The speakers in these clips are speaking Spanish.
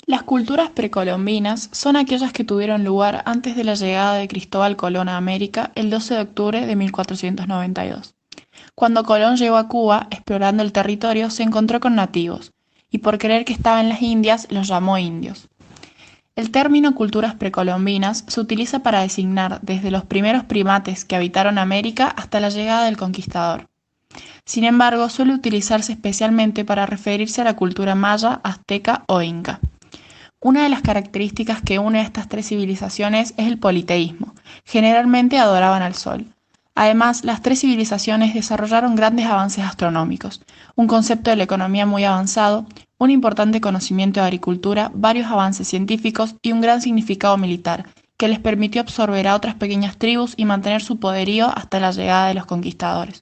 Las culturas precolombinas son aquellas que tuvieron lugar antes de la llegada de Cristóbal Colón a América el 12 de octubre de 1492. Cuando Colón llegó a Cuba, explorando el territorio, se encontró con nativos, y por creer que estaba en las Indias, los llamó indios. El término culturas precolombinas se utiliza para designar desde los primeros primates que habitaron América hasta la llegada del conquistador. Sin embargo, suele utilizarse especialmente para referirse a la cultura maya, azteca o inca. Una de las características que une a estas tres civilizaciones es el politeísmo. Generalmente adoraban al sol. Además, las tres civilizaciones desarrollaron grandes avances astronómicos, un concepto de la economía muy avanzado, un importante conocimiento de agricultura, varios avances científicos y un gran significado militar, que les permitió absorber a otras pequeñas tribus y mantener su poderío hasta la llegada de los conquistadores.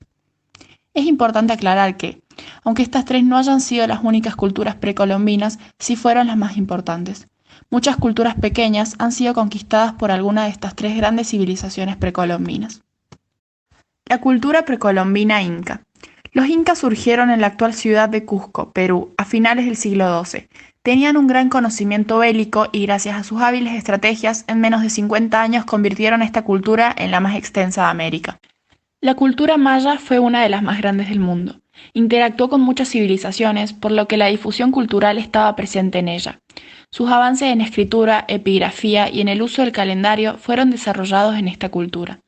Es importante aclarar que, aunque estas tres no hayan sido las únicas culturas precolombinas, sí fueron las más importantes. Muchas culturas pequeñas han sido conquistadas por alguna de estas tres grandes civilizaciones precolombinas. La cultura precolombina inca. Los incas surgieron en la actual ciudad de Cusco, Perú, a finales del siglo XII. Tenían un gran conocimiento bélico y gracias a sus hábiles estrategias, en menos de 50 años convirtieron esta cultura en la más extensa de América. La cultura maya fue una de las más grandes del mundo. Interactuó con muchas civilizaciones, por lo que la difusión cultural estaba presente en ella. Sus avances en escritura, epigrafía y en el uso del calendario fueron desarrollados en esta cultura.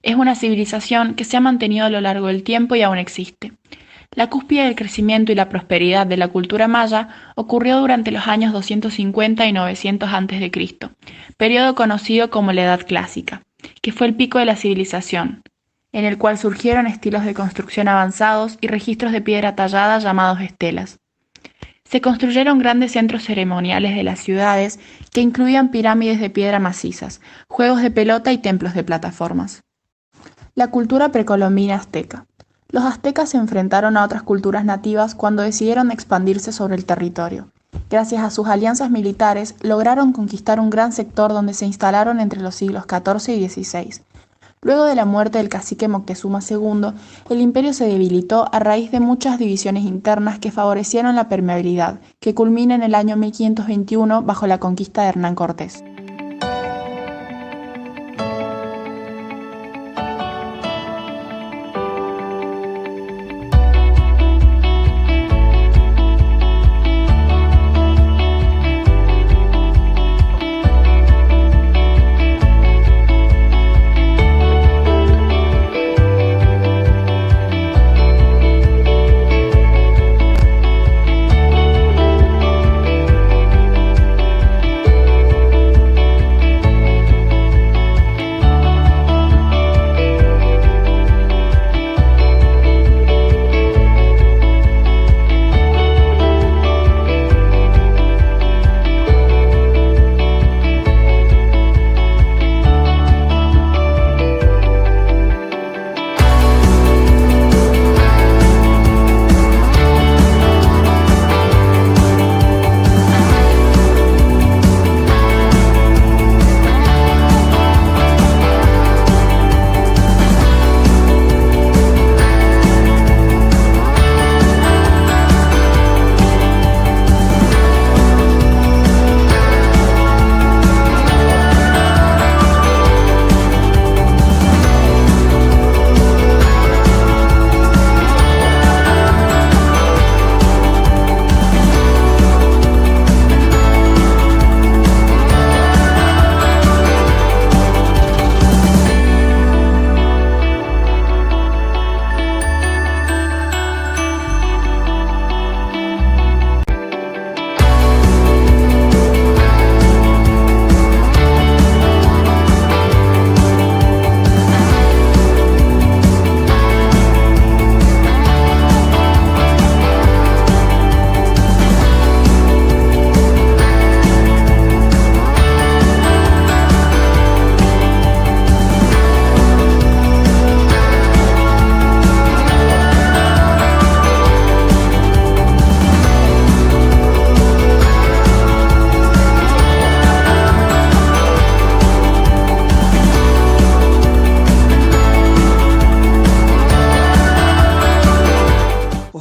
Es una civilización que se ha mantenido a lo largo del tiempo y aún existe. La cúspide del crecimiento y la prosperidad de la cultura maya ocurrió durante los años 250 y 900 a.C., periodo conocido como la Edad Clásica, que fue el pico de la civilización, en el cual surgieron estilos de construcción avanzados y registros de piedra tallada llamados estelas. Se construyeron grandes centros ceremoniales de las ciudades que incluían pirámides de piedra macizas, juegos de pelota y templos de plataformas. La cultura precolombina azteca. Los aztecas se enfrentaron a otras culturas nativas cuando decidieron expandirse sobre el territorio. Gracias a sus alianzas militares, lograron conquistar un gran sector donde se instalaron entre los siglos XIV y XVI. Luego de la muerte del cacique Moctezuma II, el imperio se debilitó a raíz de muchas divisiones internas que favorecieron la permeabilidad, que culmina en el año 1521 bajo la conquista de Hernán Cortés.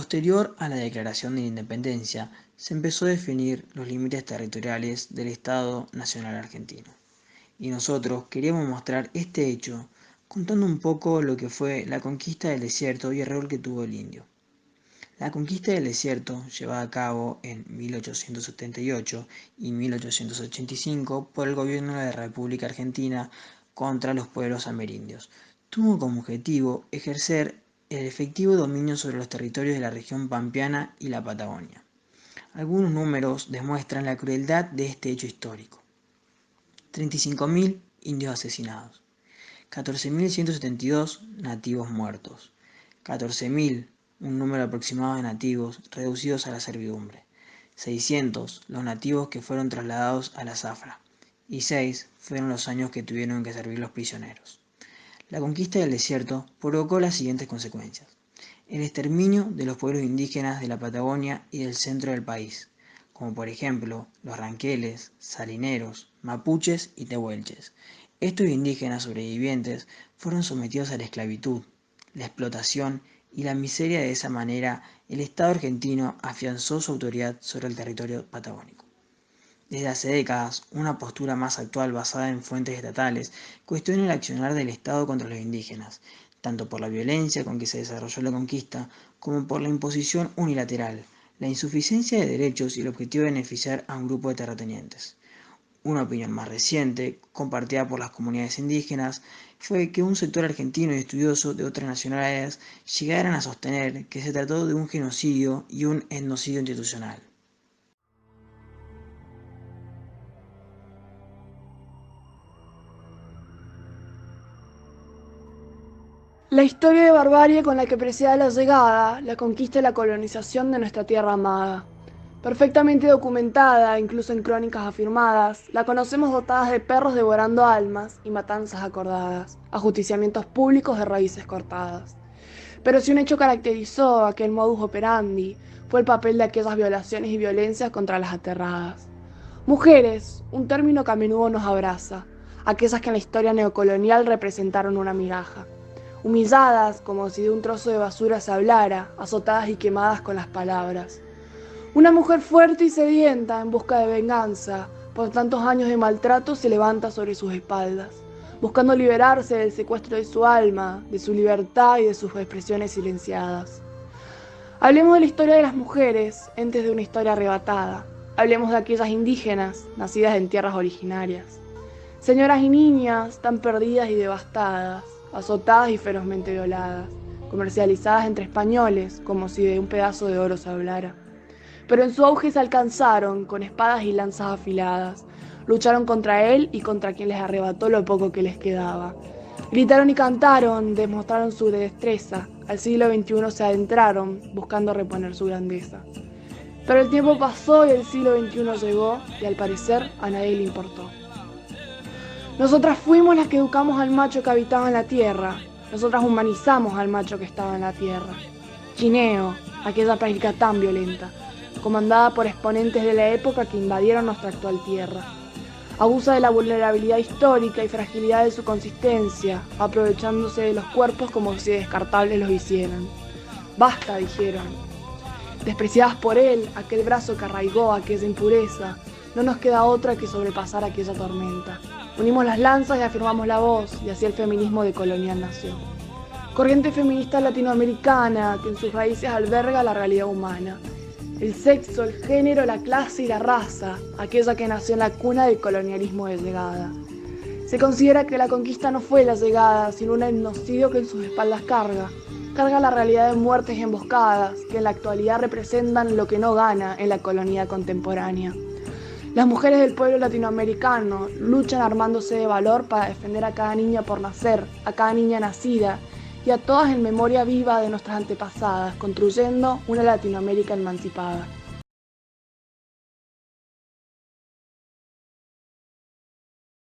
Posterior a la declaración de la independencia, se empezó a definir los límites territoriales del Estado Nacional Argentino. Y nosotros queríamos mostrar este hecho contando un poco lo que fue la conquista del desierto y el rol que tuvo el indio. La conquista del desierto, llevada a cabo en 1878 y 1885 por el gobierno de la República Argentina contra los pueblos amerindios, tuvo como objetivo ejercer el efectivo dominio sobre los territorios de la región pampeana y la Patagonia. Algunos números demuestran la crueldad de este hecho histórico. 35.000 indios asesinados, 14.172 nativos muertos, 14.000, un número aproximado de nativos reducidos a la servidumbre, 600 los nativos que fueron trasladados a la zafra, y 6 fueron los años que tuvieron que servir los prisioneros. La conquista del desierto provocó las siguientes consecuencias: el exterminio de los pueblos indígenas de la Patagonia y del centro del país, como por ejemplo los ranqueles, salineros, mapuches y tehuelches. Estos indígenas sobrevivientes fueron sometidos a la esclavitud, la explotación y la miseria. De esa manera, el Estado argentino afianzó su autoridad sobre el territorio patagónico. Desde hace décadas, una postura más actual basada en fuentes estatales cuestiona el accionar del Estado contra los indígenas, tanto por la violencia con que se desarrolló la conquista como por la imposición unilateral, la insuficiencia de derechos y el objetivo de beneficiar a un grupo de terratenientes. Una opinión más reciente, compartida por las comunidades indígenas, fue que un sector argentino y estudioso de otras nacionalidades llegaran a sostener que se trató de un genocidio y un etnocidio institucional. La historia de barbarie con la que precede la llegada, la conquista y la colonización de nuestra tierra amada. Perfectamente documentada, incluso en crónicas afirmadas, la conocemos dotadas de perros devorando almas y matanzas acordadas, ajusticiamientos públicos de raíces cortadas. Pero si un hecho caracterizó aquel modus operandi, fue el papel de aquellas violaciones y violencias contra las aterradas. Mujeres, un término que a menudo nos abraza, aquellas que en la historia neocolonial representaron una migaja. Humilladas como si de un trozo de basura se hablara, azotadas y quemadas con las palabras. Una mujer fuerte y sedienta en busca de venganza por tantos años de maltrato se levanta sobre sus espaldas, buscando liberarse del secuestro de su alma, de su libertad y de sus expresiones silenciadas. Hablemos de la historia de las mujeres, entes de una historia arrebatada. Hablemos de aquellas indígenas, nacidas en tierras originarias. Señoras y niñas tan perdidas y devastadas, azotadas y ferozmente violadas, comercializadas entre españoles como si de un pedazo de oro se hablara. Pero en su auge se alcanzaron con espadas y lanzas afiladas, lucharon contra él y contra quien les arrebató lo poco que les quedaba. Gritaron y cantaron, demostraron su destreza, al siglo XXI se adentraron, buscando reponer su grandeza. Pero el tiempo pasó y el siglo XXI llegó, y al parecer a nadie le importó. Nosotras fuimos las que educamos al macho que habitaba en la tierra. Nosotras humanizamos al macho que estaba en la tierra. Chineo, aquella práctica tan violenta, comandada por exponentes de la época que invadieron nuestra actual tierra. Abusa de la vulnerabilidad histórica y fragilidad de su consistencia, aprovechándose de los cuerpos como si descartables los hicieran. Basta, dijeron. Despreciadas por él, aquel brazo que arraigó aquella impureza, no nos queda otra que sobrepasar aquella tormenta. Unimos las lanzas y afirmamos la voz, y así el feminismo decolonial nació. Corriente feminista latinoamericana que en sus raíces alberga la realidad humana. El sexo, el género, la clase y la raza, aquella que nació en la cuna del colonialismo de llegada. Se considera que la conquista no fue la llegada, sino un etnocidio que en sus espaldas carga la realidad de muertes y emboscadas que en la actualidad representan lo que no gana en la colonial contemporánea. Las mujeres del pueblo latinoamericano luchan armándose de valor para defender a cada niña por nacer, a cada niña nacida y a todas en memoria viva de nuestras antepasadas, construyendo una Latinoamérica emancipada.